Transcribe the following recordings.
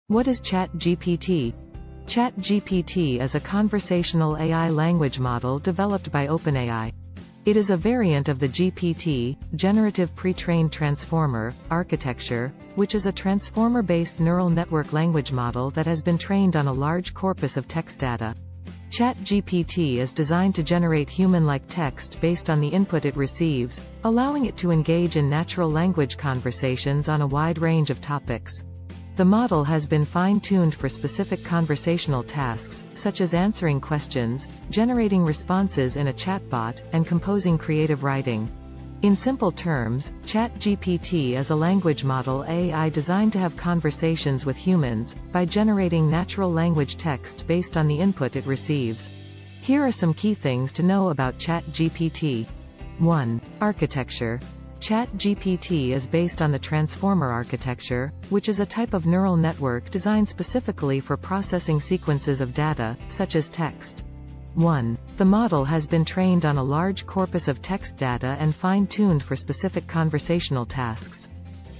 What is ChatGPT? ChatGPT is a conversational AI language model developed by OpenAI. It is a variant of the GPT, Generative Pre-trained Transformer, architecture, which is a transformer-based neural network language model that has been trained on a large corpus of text data. ChatGPT is designed to generate human-like text based on the input it receives, allowing it to engage in natural language conversations on a wide range of topics. The model has been fine-tuned for specific conversational tasks, such as answering questions, generating responses in a chatbot, and composing creative writing. In simple terms, ChatGPT is a language model AI designed to have conversations with humans, by generating natural language text based on the input it receives. Here are some key things to know about ChatGPT. 1. Architecture. ChatGPT is based on the transformer architecture, which is a type of neural network designed specifically for processing sequences of data, such as text. 1. The model has been trained on a large corpus of text data and fine-tuned for specific conversational tasks.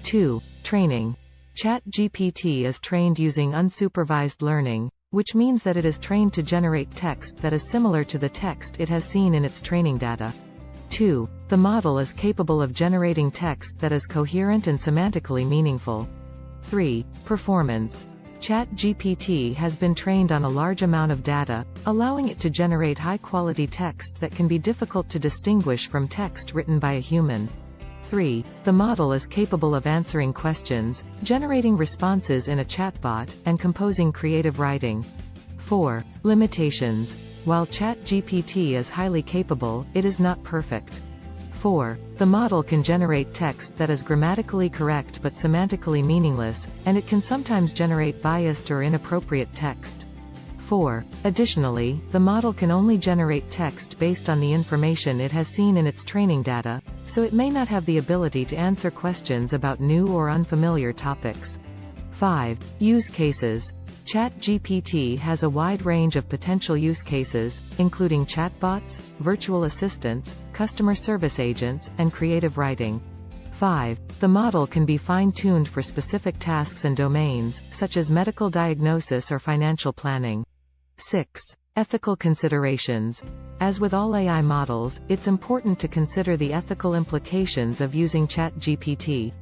2. Training. ChatGPT is trained using unsupervised learning, which means that it is trained to generate text that is similar to the text it has seen in its training data. 2. The model is capable of generating text that is coherent and semantically meaningful. 3. Performance. ChatGPT has been trained on a large amount of data, allowing it to generate high-quality text that can be difficult to distinguish from text written by a human. 3. The model is capable of answering questions, generating responses in a chatbot, and composing creative writing. 4. Limitations. While ChatGPT is highly capable, it is not perfect. 4. The model can generate text that is grammatically correct but semantically meaningless, and it can sometimes generate biased or inappropriate text. 4. Additionally, the model can only generate text based on the information it has seen in its training data, so it may not have the ability to answer questions about new or unfamiliar topics. 5. Use cases. ChatGPT has a wide range of potential use cases, including chatbots, virtual assistants, customer service agents, and creative writing. 5. The model can be fine-tuned for specific tasks and domains, such as medical diagnosis or financial planning. 6. Ethical considerations. As with all AI models, it's important to consider the ethical implications of using ChatGPT.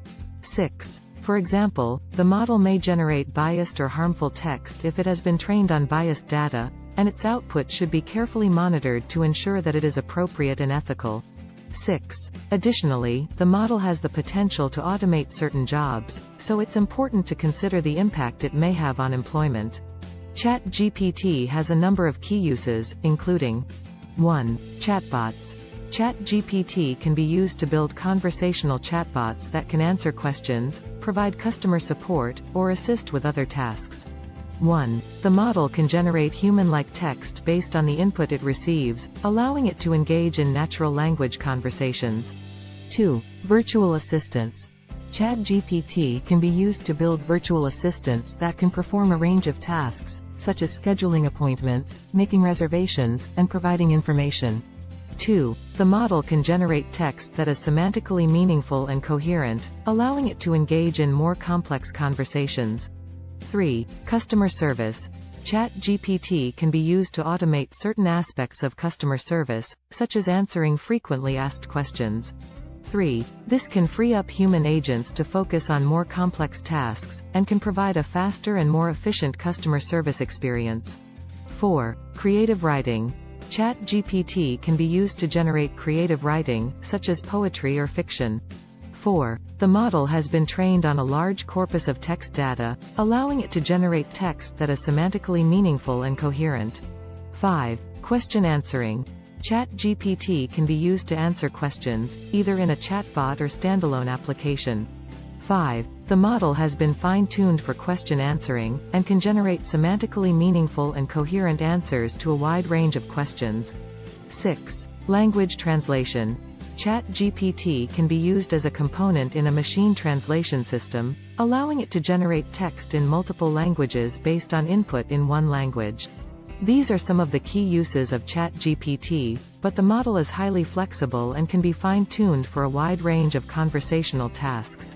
6. For example, the model may generate biased or harmful text if it has been trained on biased data, and its output should be carefully monitored to ensure that it is appropriate and ethical. 6. Additionally, the model has the potential to automate certain jobs, so it's important to consider the impact it may have on employment. ChatGPT has a number of key uses, including 1. Chatbots. ChatGPT can be used to build conversational chatbots that can answer questions, provide customer support, or assist with other tasks. 1. The model can generate human-like text based on the input it receives, allowing it to engage in natural language conversations. 2. Virtual assistants. ChatGPT can be used to build virtual assistants that can perform a range of tasks, such as scheduling appointments, making reservations, and providing information. 2. The model can generate text that is semantically meaningful and coherent, allowing it to engage in more complex conversations. 3. Customer service. ChatGPT can be used to automate certain aspects of customer service, such as answering frequently asked questions. 3. This can free up human agents to focus on more complex tasks, and can provide a faster and more efficient customer service experience. 4. Creative writing. ChatGPT can be used to generate creative writing, such as poetry or fiction. 4. The model has been trained on a large corpus of text data, allowing it to generate text that is semantically meaningful and coherent. 5. Question answering. ChatGPT can be used to answer questions, either in a chatbot or standalone application. 5. The model has been fine-tuned for question answering, and can generate semantically meaningful and coherent answers to a wide range of questions. 6. Language translation. ChatGPT can be used as a component in a machine translation system, allowing it to generate text in multiple languages based on input in one language. These are some of the key uses of ChatGPT, but the model is highly flexible and can be fine-tuned for a wide range of conversational tasks.